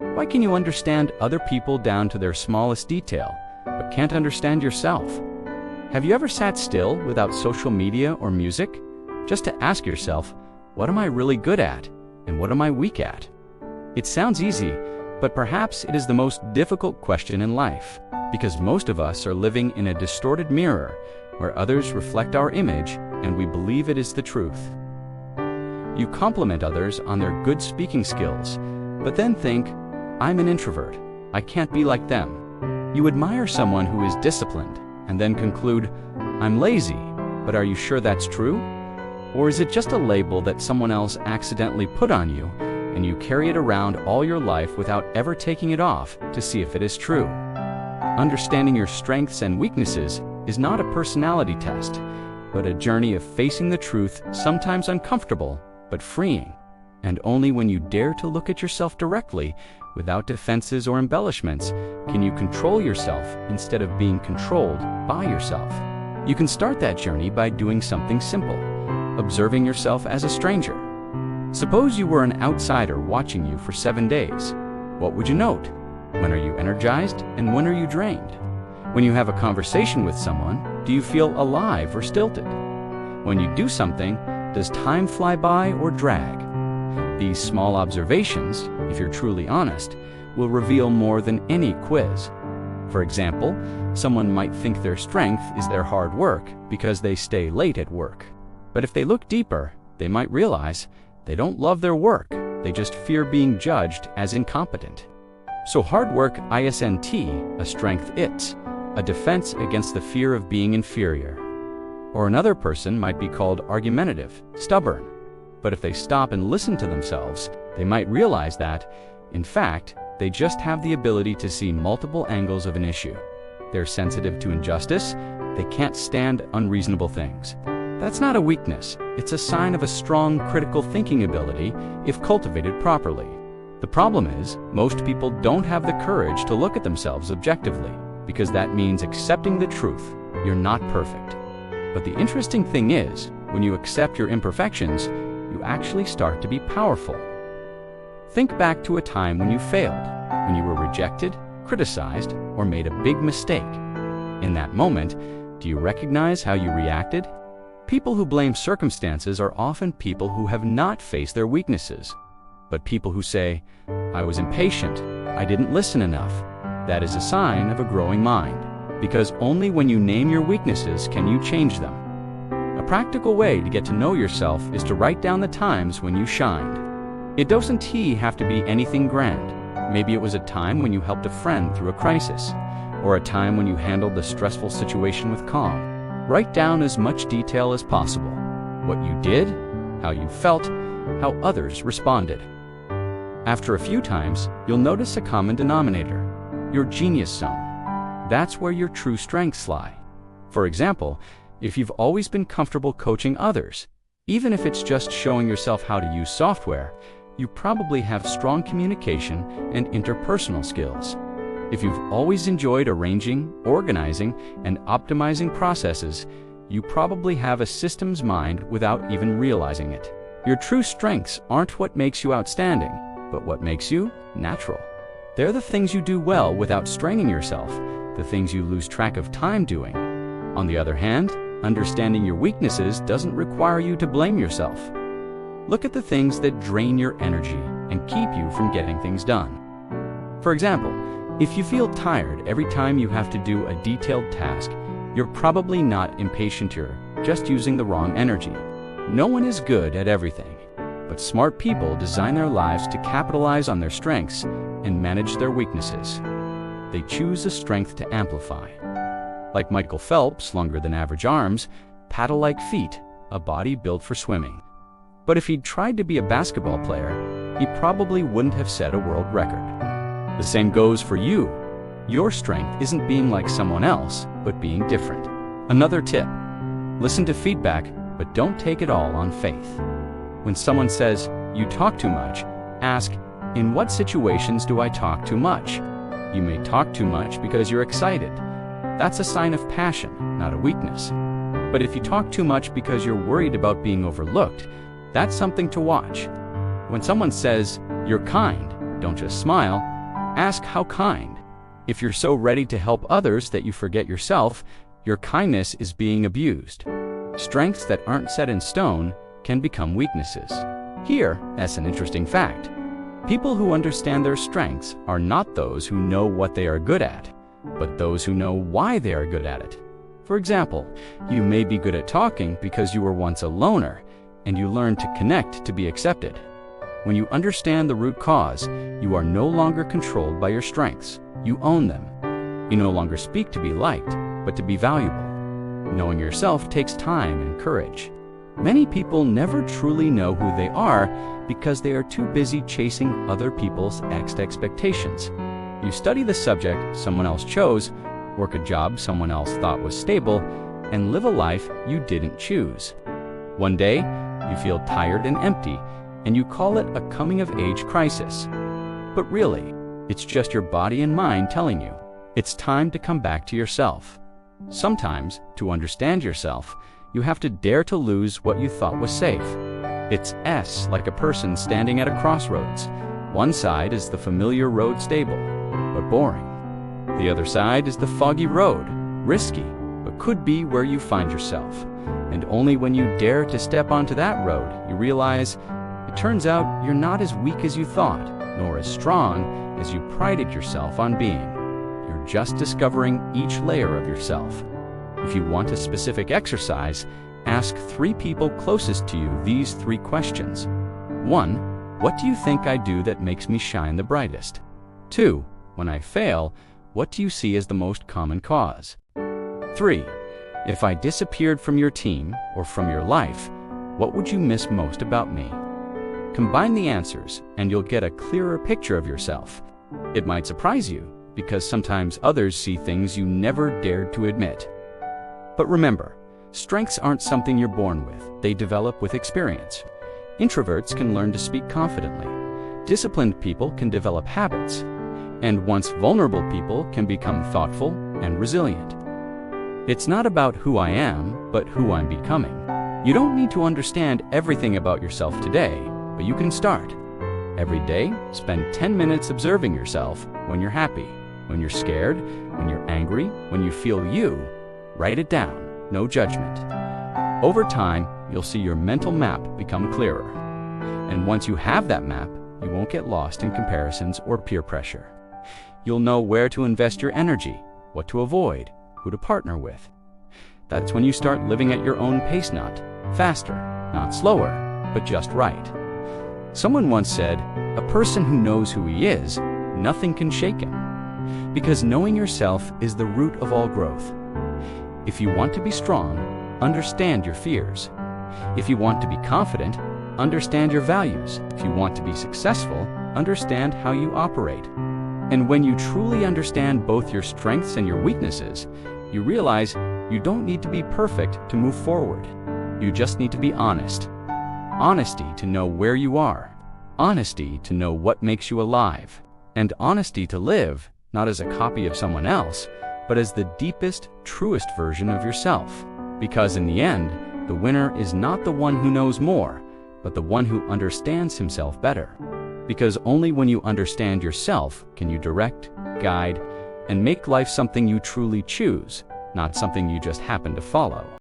Why can you understand other people down to their smallest detail, but can't understand yourself? Have you ever sat still without social media or music, just to ask yourself, what am I really good at, and what am I weak at? It sounds easy, but perhaps it is the most difficult question in life, because most of us are living in a distorted mirror where others reflect our image and we believe it is the truth. You compliment others on their good speaking skills, but then think, I'm an introvert, I can't be like them. You admire someone who is disciplined and then conclude, I'm lazy, but are you sure that's true? Or is it just a label that someone else accidentally put on you and you carry it around all your life without ever taking it off to see if it is true? Understanding your strengths and weaknesses is not a personality test, but a journey of facing the truth, sometimes uncomfortable, but freeing. And only when you dare to look at yourself directly, without defenses or embellishments, can you control yourself instead of being controlled by yourself. You can start that journey by doing something simple, observing yourself as a stranger. Suppose you were an outsider watching you for 7 days. What would you note? When are you energized and when are you drained? When you have a conversation with someone, do you feel alive or stilted? When you do something, does time fly by or drag? These small observations, if you're truly honest, will reveal more than any quiz. For example, someone might think their strength is their hard work because they stay late at work. But if they look deeper, they might realize they don't love their work, they just fear being judged as incompetent. So hard work isn't a strength, it's a defense against the fear of being inferior. Or another person might be called argumentative, stubborn. But if they stop and listen to themselves, they might realize that, in fact, they just have the ability to see multiple angles of an issue. They're sensitive to injustice, they can't stand unreasonable things. That's not a weakness, it's a sign of a strong critical thinking ability if cultivated properly. The problem is, most people don't have the courage to look at themselves objectively, because that means accepting the truth, you're not perfect. But the interesting thing is, when you accept your imperfections, you actually start to be powerful. Think back to a time when you failed, when you were rejected, criticized, or made a big mistake. In that moment, do you recognize how you reacted? People who blame circumstances are often people who have not faced their weaknesses. But people who say, I was impatient, I didn't listen enough, that is a sign of a growing mind, because only when you name your weaknesses can you change them. A practical way to get to know yourself is to write down the times when you shined. It doesn't have to be anything grand. Maybe it was a time when you helped a friend through a crisis, or a time when you handled the stressful situation with calm. Write down as much detail as possible. What you did, how you felt, how others responded. After a few times, you'll notice a common denominator, your genius zone. That's where your true strengths lie. For example, if you've always been comfortable coaching others, even if it's just showing yourself how to use software, you probably have strong communication and interpersonal skills. If you've always enjoyed arranging, organizing, and optimizing processes, you probably have a systems mind without even realizing it. Your true strengths aren't what makes you outstanding, but what makes you natural. They're the things you do well without straining yourself, the things you lose track of time doing. On the other hand, understanding your weaknesses doesn't require you to blame yourself. Look at the things that drain your energy and keep you from getting things done. For example, if you feel tired every time you have to do a detailed task, you're probably not impatient, you're just using the wrong energy. No one is good at everything, but smart people design their lives to capitalize on their strengths and manage their weaknesses. They choose a strength to amplify. Like Michael Phelps, longer than average arms, paddle-like feet, a body built for swimming. But if he'd tried to be a basketball player, he probably wouldn't have set a world record. The same goes for you. Your strength isn't being like someone else, but being different. Another tip, listen to feedback, but don't take it all on faith. When someone says, you talk too much, ask, in what situations do I talk too much? You may talk too much because you're excited. That's a sign of passion, not a weakness. But if you talk too much because you're worried about being overlooked, that's something to watch. When someone says, you're kind, Don't just smile, ask how kind. If you're so ready to help others that you forget yourself, your kindness is being abused. Strengths that aren't set in stone can become weaknesses. Here, as an interesting fact, people who understand their strengths are not those who know what they are good at, but those who know why they are good at it. For example, you may be good at talking because you were once a loner, and you learned to connect to be accepted. When you understand the root cause, you are no longer controlled by your strengths. You own them. You no longer speak to be liked, but to be valuable. Knowing yourself takes time and courage. Many people never truly know who they are because they are too busy chasing other people's expectations. You study the subject someone else chose, work a job someone else thought was stable, and live a life you didn't choose. One day, you feel tired and empty, and you call it a coming-of-age crisis. But really, it's just your body and mind telling you, it's time to come back to yourself. Sometimes, to understand yourself, you have to dare to lose what you thought was safe. It's like a person standing at a crossroads. One side is the familiar road, stable, but boring. The other side is the foggy road, risky, but could be where you find yourself. And only when you dare to step onto that road, you realize it turns out you're not as weak as you thought, nor as strong as you prided yourself on being. You're just discovering each layer of yourself. If you want a specific exercise, ask 3 people closest to you these 3 questions. 1. What do you think I do that makes me shine the brightest? 2. When I fail, what do you see as the most common cause? 3. If I disappeared from your team or from your life, what would you miss most about me? Combine the answers and you'll get a clearer picture of yourself. It might surprise you because sometimes others see things you never dared to admit. But remember, strengths aren't something you're born with. They develop with experience. Introverts can learn to speak confidently. Disciplined people can develop habits. And once vulnerable people can become thoughtful and resilient. It's not about who I am, but who I'm becoming. You don't need to understand everything about yourself today, but you can start. Every day, spend 10 minutes observing yourself when you're happy, when you're scared, when you're angry, when you feel you. Write it down, no judgment. Over time, you'll see your mental map become clearer. And once you have that map, you won't get lost in comparisons or peer pressure. You'll know where to invest your energy, what to avoid, who to partner with. That's when you start living at your own pace, not faster, not slower, but just right. Someone once said, a person who knows who he is, nothing can shake him. Because knowing yourself is the root of all growth. If you want to be strong, understand your fears. If you want to be confident, understand your values. If you want to be successful, understand how you operate. And when you truly understand both your strengths and your weaknesses, you realize you don't need to be perfect to move forward. You just need to be honest. Honesty to know where you are. Honesty to know what makes you alive. And honesty to live, not as a copy of someone else, but as the deepest, truest version of yourself. Because in the end, the winner is not the one who knows more, but the one who understands himself better. Because only when you understand yourself can you direct, guide, and make life something you truly choose, not something you just happen to follow.